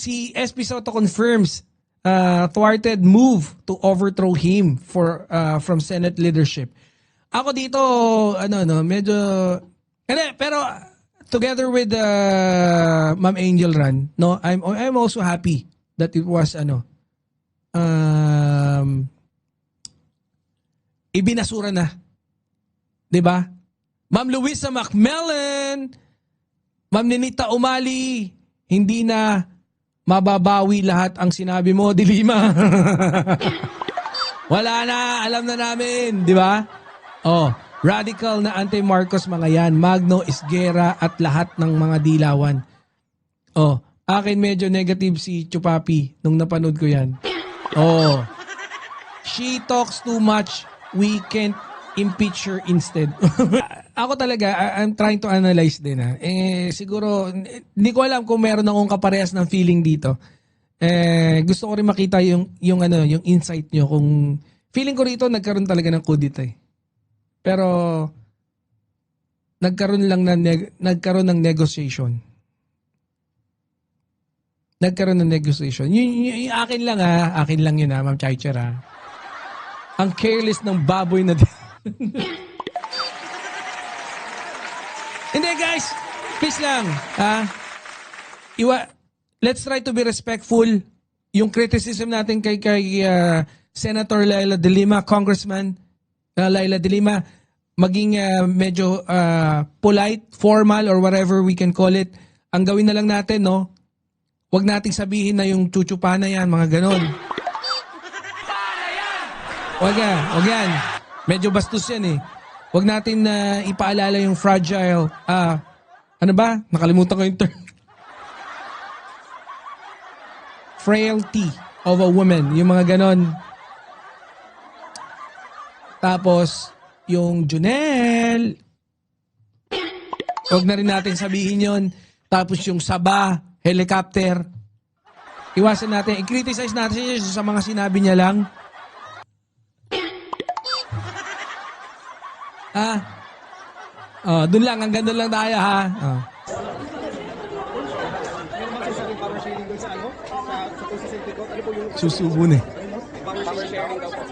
si SP Soto confirms thwarted move to overthrow him from Senate leadership. Ako dito, medyo... Pero together with Ma'am Angel Ran, no, I'm also happy that it was ibinasura na. 'Di ba? Ma'am Luisa Macmillan, Ma'am Ninita Umali, hindi na mababawi lahat ang sinabi mo, De Lima. Wala na, alam na namin, 'di ba? Oh, radical na anti-Marcos mga yan, Magno, Isguera at lahat ng mga dilawan. Oh, akin medyo negative si Chupapi nung napanood ko yan. Oh, she talks too much, we can't impeach her instead. Ako talaga, I'm trying to analyze din ha. Siguro, hindi ko alam kung meron akong kaparehas ng feeling dito. Gusto ko rin makita yung insight nyo. Kung feeling ko rito, nagkaroon talaga ng kudita eh. Pero nagkaroon ng negotiation. Nagkaroon ng negotiation. Yung akin lang akin lang yun Ma'am Chaicher ha. Ang careless ng baboy na Hindi guys, please lang let's try to be respectful. Yung criticism natin kay Senator Laila De Lima, Congressman Laila De Lima, maging medyo polite, formal, or whatever we can call it. Ang gawin na lang natin, no? Huwag nating sabihin na yung chuchupa na yan, mga ganon. Huwag yan. Medyo bastos yan eh. Huwag natin ipaalala yung fragile, ano ba? Nakalimutan ko yung term. Frailty of a woman, yung mga ganon. Tapos, yung Junel, huwag na rin natin sabihin yon. Tapos yung Saba, helicopter. Iwasan natin, i-criticize natin sa mga sinabi niya lang. Doon lang, hanggang doon lang tayo ha. Susubon eh. Power sharing daw po.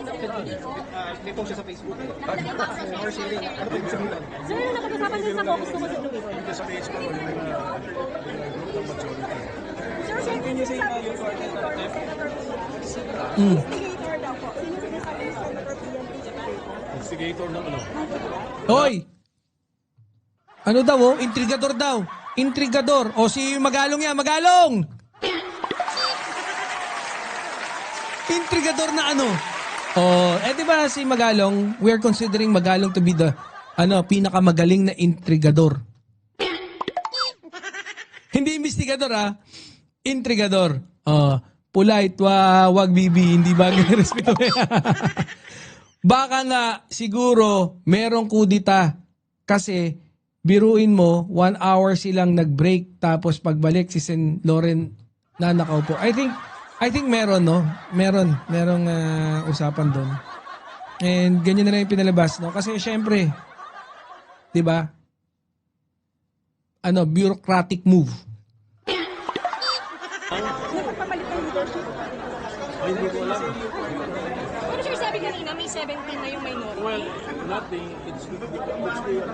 May post siya sa Facebook. Power sharing. Ano po yung sabihin? Sir, nakapag-usapan din sa caucus ko sa Louis. Sa Facebook, yung majority. Sir, Can you say sinasabi your Senator partner? Instigator daw po. Sino sinasabi ni Senator PNP? Instigator ng ano? Hoy! Ano daw oh? Intrigador daw. Intrigador. O si Magalong yan, Magalong! Intrigador na ano? Di ba si Magalong, we're considering Magalong to be the pinakamagaling na intrigador. Hindi investigador intrigador. Polite, wag bibi, hindi ba respeto. Baka nga siguro merong kudita kasi biruin mo 1 hour silang nag-break tapos pagbalik si Sen Loren nanakaw po. I think meron, no? Merong usapan doon. And ganyan na rin yung pinalabas, no? Kasi syempre, 'di ba? Bureaucratic move. Nakapagpapalit ng leadership. Ay, hindi ko alam. Pero sir, sabi kanina, may 17 na yung minority. Well, nothing. It's the majority.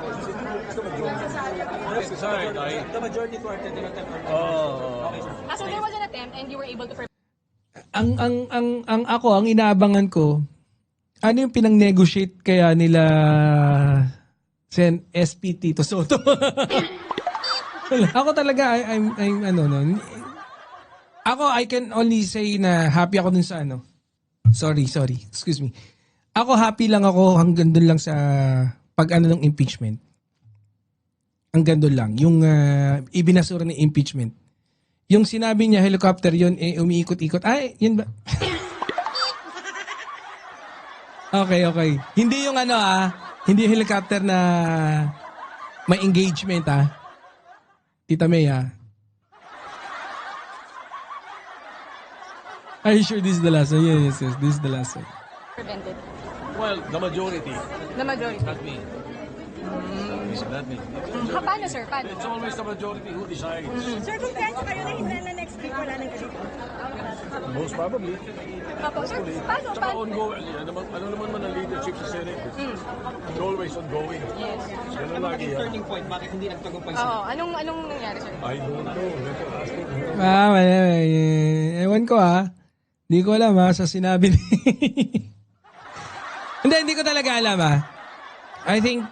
The majority thwarted in attempt. So there was an attempt and you were able to... Ang inaabangan ko, ano yung pinang-negotiate kaya nila SP Tito Soto? Ako talaga, I can only say na happy ako dun sa Sorry, excuse me. Ako happy lang ako hanggang dun lang sa ng impeachment. Hanggang dun lang. Yung ibinasura ng impeachment. Yung sinabi niya, helicopter yun, umiikot-ikot. Ay, yun ba? Okay. Hindi yung hindi yung helicopter na may engagement Tita May Are you sure this is the last one? Yes, this is the last one. Prevented. Well, the majority. The majority. Not me. It's not me. Paano sir? Paano? It's always the majority who decides. Sir, kung kaya kayo na hindi na next week wala nang ganito. Most probably. Opo, sir, paano? Tsaka ongoing. Ano naman man ang leadership sa Senate? It's always ongoing. Yes. Ganun Ano lagi naging yan. turning point? Bakit hindi nagtagumpay Oo, anong nangyari, sir? I don't know. Better ask him. Ewan ko Hindi ko alam sa sinabi ni... hindi ko talaga alam I think,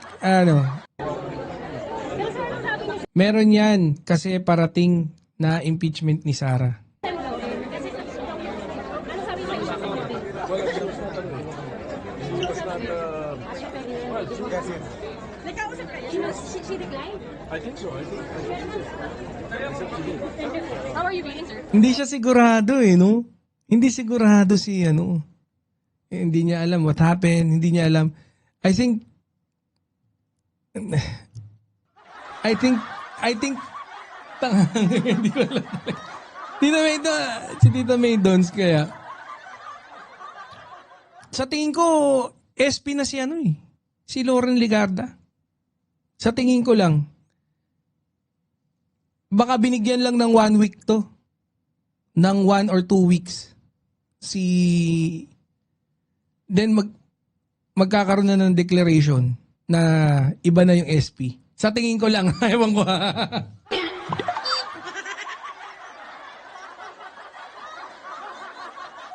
meron yan kasi parating na impeachment ni Sara. Well, she was not, she was not, well, Nagkausap kayo? She declined? I think so. I think she did. I think she did. How are you feeling, sir? Hindi siya sigurado no? Hindi sigurado si hindi niya alam what happened, hindi niya alam. I think hindi ko alam. Si Tita May Dons kaya. Sa tingin ko, SP na si si Lauren Legarda. Sa tingin ko lang. Baka binigyan lang ng 1 week to. Ng 1 or 2 weeks. Then magkakaroon na ng declaration na iba na yung SP. Sa tingin ko lang, ewan ko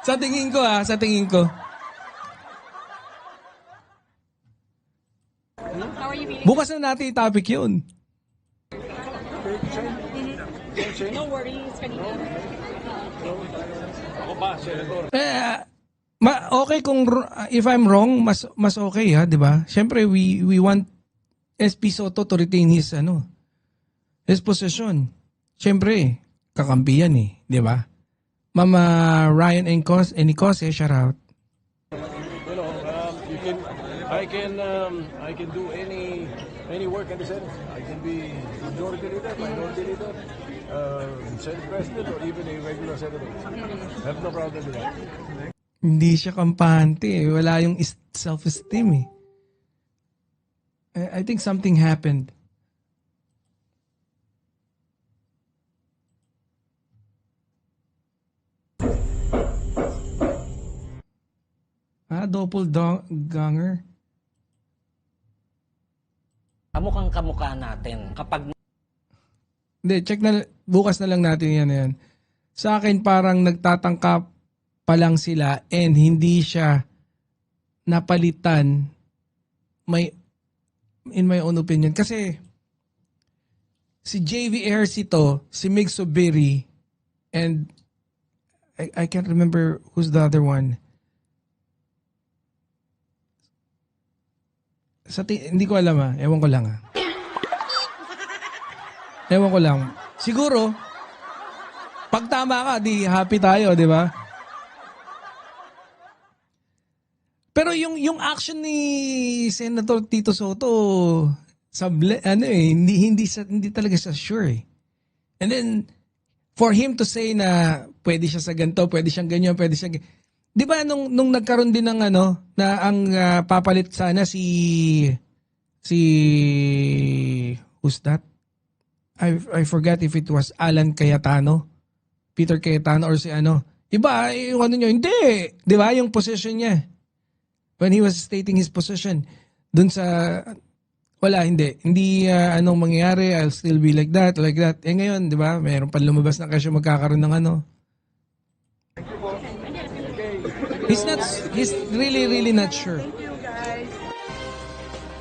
Sa tingin ko. How are you feeling? Bukas na natin i-topic yun. No worries, kanina. Ako ba, Senator? Okay kung if I'm wrong, mas okay di ba? Syempre we want SP Soto to retain his position. Syempre, kakampi yan di ba? Mama Ryan Enicose, shout out. You know, I can do any work in the Senate. I can be majority leader, minority leader, Senate President, or even a regular senator. I have no problem with that. Hindi siya kampante Wala yung self-esteem I think something happened. Doppelganger? Kamukhang kamukha natin kapag Hindi, bukas na lang natin yan. Sa akin parang nagtatangka pa lang sila and hindi siya napalitan in my own opinion. Kasi si JV Ejercito, si Mig Subiri, and I can't remember who's the other one. Hindi ko alam Ewan ko lang Ewan ko lang. Siguro, pag tama ka, di happy tayo, di ba? Pero yung action ni Senator Tito Soto hindi talaga siya sure And then for him to say na pwede siya sa ganito, pwede siyang ganyan, pwede siyang 'di ba nung nagkaroon din ng na ang papalit sana si who's that? I forgot if it was Alan Cayetano, Peter Cayetano or si Iba yung niya, hindi, 'di ba? Yung position niya. When he was stating his position dun sa hindi anong mangyayari, I'll still be like that. Ngayon, 'di ba? Mayroon pa lumabas na kasi magkakaroon ng He's really not sure. Thank you, guys.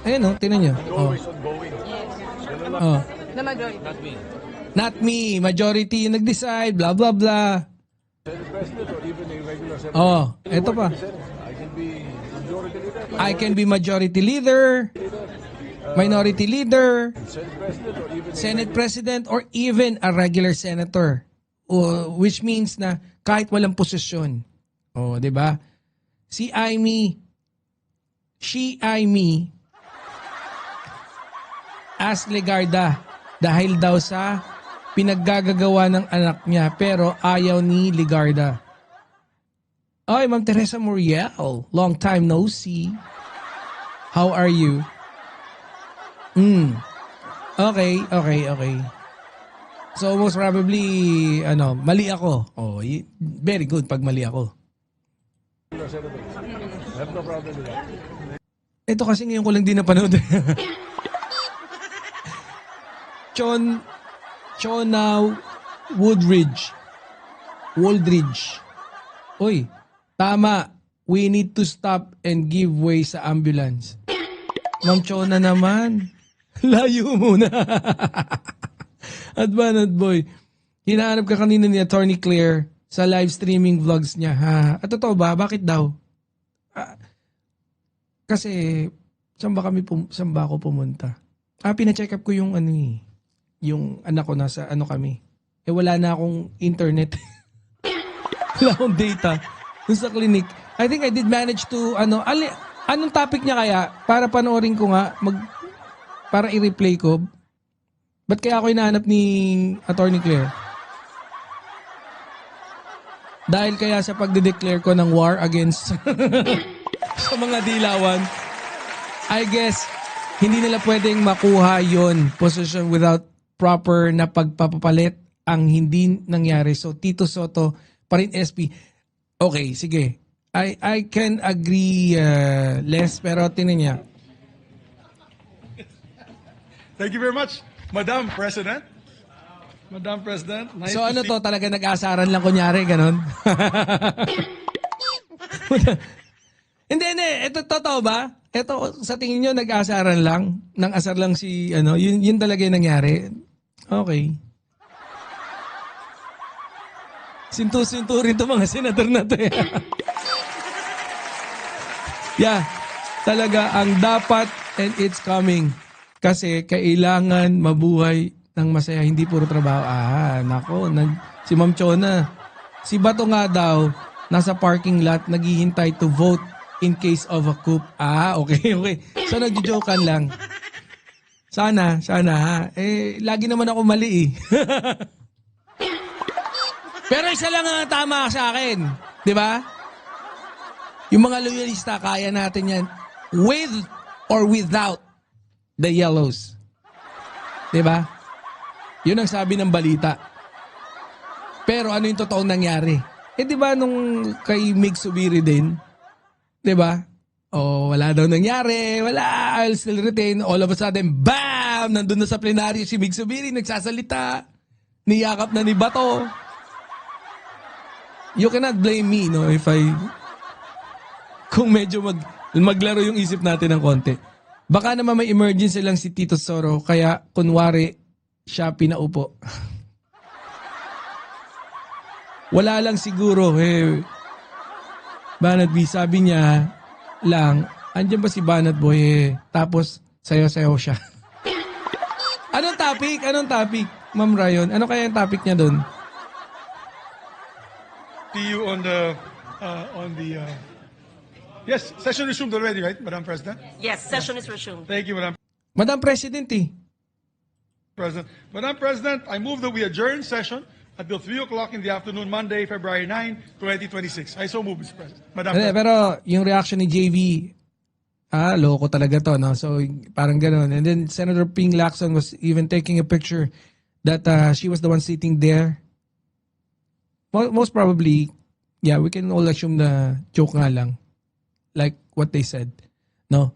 Ayun tinan niyo. Always ongoing. Oh. The majority. Not me, majority yung nag-decide, blah blah blah. Senate President, or even a regular senator. Eto pa. I can be majority leader, Minority leader, Senate President, or even Senate President, or even a regular senator. Which means na kahit walang posisyon. Di ba? She Aimee as Legarda dahil daw sa pinaggagawa ng anak niya pero ayaw ni Legarda. Oy, Ma'am Teresa Muriel, long time no see. How are you? Okay. So most probably, mali ako. Oh, very good pag mali ako. Regular senator. I have no problem with that. Ito kasi ngayon ko lang din napanood. Chona Woodridge. Uy, tama. We need to stop and give way sa ambulance. Ma'am Chona naman. Layo muna. Advanad boy. Hinahanap ka kanina ni Attorney Claire sa live streaming vlogs niya. Ha? At totoo ba? Bakit daw? Kasi, saan ba ako pumunta? Pina-check up ko yung yung anak ko nasa kami. Wala na akong internet. Wala akong data. Dun sa clinic. I think I did manage to, anong topic niya kaya? Para panoorin ko nga, para i-replay ko. Ba't kaya ako hinahanap ni Attorney Claire? Dahil kaya sa pagde-declare ko ng war against sa mga dilawan, I guess, hindi nila pwedeng makuha yon position without proper na pagpapapalit ang hindi nangyari. So, Tito Soto pa rin SP. Okay, sige. I can agree less, pero tinan niya. Thank you very much, Madam President. Madam President, nice So to ano see to, talaga nag-asaran lang kunyari, ganon? Hindi. Ito totoo ba? Ito, sa tingin nyo, nag-asaran lang? Nang asar lang si, yun talaga yung nangyari? Okay. Sintu-sintu rin to mga senador na to. Yeah, talaga ang dapat and it's coming. Kasi kailangan mabuhay ng masaya, hindi puro trabaho. Nako, si Ma'am Chona. Si Bato nga daw, nasa parking lot, naghihintay to vote in case of a coup. Okay. So, nagjo-jokean lang. Sana, ha. Lagi naman ako mali eh. Pero isa lang ang tama sa akin. Di ba? Yung mga loyalista, kaya natin yan with or without the yellows. Di ba? Yun ang sabi ng balita. Pero ano yung totoong nangyari? Di ba nung kay Mig Subiri din? Di ba? Wala daw nangyari. Wala. I'll still retain. All of a sudden, bam! Nandun na sa plenaryo si Mig Subiri. Nagsasalita. Niyakap na ni Bato. You cannot blame me, no? If kung medyo maglaro yung isip natin ng konti. Baka naman may emergency lang si Tito Soro. Kaya, kunwari, siya pinaupo. Wala lang siguro, Banat B, sabi niya lang, andyan ba si Banat Boy? Tapos, sayo-sayo siya. Anong topic, Ma'am Ryan? Ano kaya yung topic niya doon? see you on the yes, session resumed already, right, Madam President? Yes, session is resumed. Thank you, Madam Madam President President. Madam President, I move that we adjourn session until 3 o'clock in the afternoon, Monday, February 9, 2026. I so move, Mr. President. Madam President. Pero yung reaction ni JV, loko talaga to, no? So, parang ganun. And then, Senator Ping Lacson was even taking a picture that she was the one sitting there. Most probably, yeah, we can all assume na joke nga lang. Like what they said. No?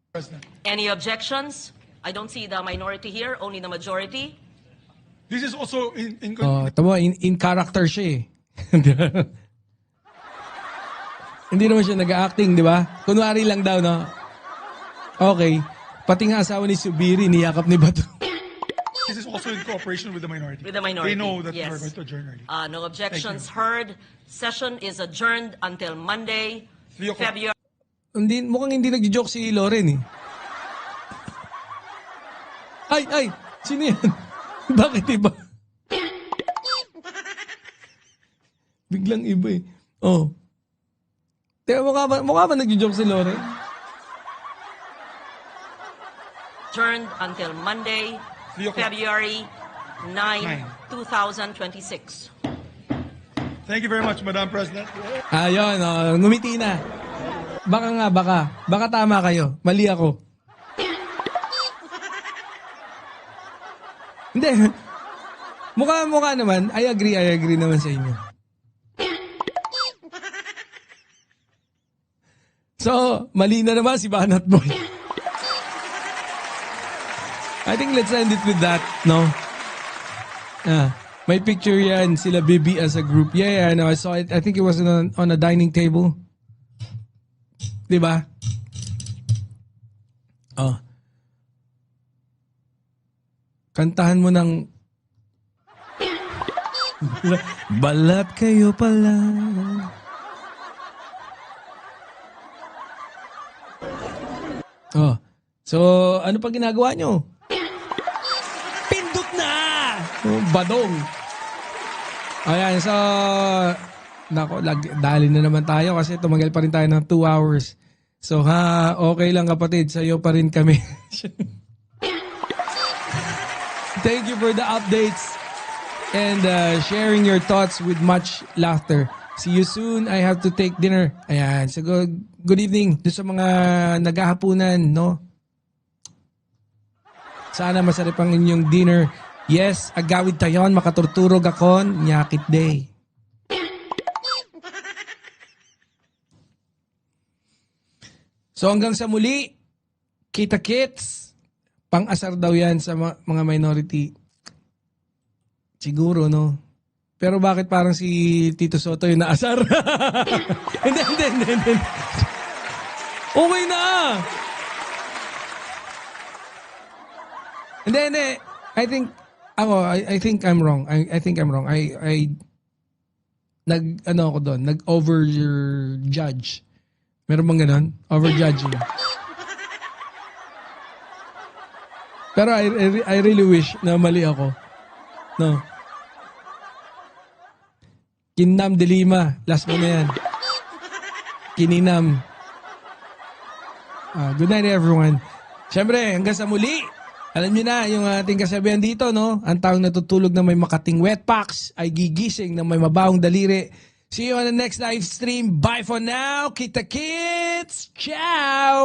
President. Any objections? I don't see the minority here, only the majority. This is also in Tama, in character siya Hindi naman siya nag-acting, di ba? Kunwari lang daw, no? Okay. Pati nga asawa ni Subiri, niyakap ni Bato. this is also in cooperation with the minority. With the minority, They know that yes. we're going to adjourn early. No objections heard. Session is adjourned until Monday, 3 o'clock. February. Mukhang hindi nagjo-joke si Loren Ay! Sino yan? Bakit iba? Biglang iba Teka, mukha ba nagjo-joke si Loren? Adjourned until Monday, 3 o'clock. February 9, 2026. Thank you very much, Madam President. Ayun, ngumiti na. Baka tama kayo. Mali ako. Hindi. Mukha naman. I agree naman sa inyo. So, mali na naman si Banat Boy. I think let's end it with that, no? May picture yan, sila Bibi as a group. Yeah, I know. I saw it. I think it was on a dining table. Diba? Oh. Kantahan mo ng balat kayo pala. Oh. So, ano pa ginagawa nyo? Pindot na! Oh, badong. Ayan, so, dali na naman tayo kasi tumagal pa rin tayo ng 2 hours. So, okay lang kapatid, sa'yo pa rin kami. Thank you for the updates and sharing your thoughts with much laughter. See you soon. I have to take dinner. Ayan. So, good evening doon sa mga naghahapunan, no? Sana masarap ang inyong dinner. Yes, agawid tayon, makaturturog akon, nyakit day. So hanggang sa muli, kita-kits, pang-asar daw yan sa mga minority. Siguro, no? Pero bakit parang si Tito Soto yung naasar? Hindi. Okay na! Hindi. I think I'm wrong. I think I'm wrong. Nag-over judge. Meron bang ganon? Over-judging. Pero I really wish na mali ako. No. Kinam de Lima. Last mo na yan. Kininam. Good night everyone. Siyempre, hanggang sa muli. Alam niyo na, yung ating kasabihan dito, no? Ang taong natutulog na may makating wet packs ay gigising na may mabahong daliri. See you on the next live stream. Bye for now. Kita-kits. Ciao!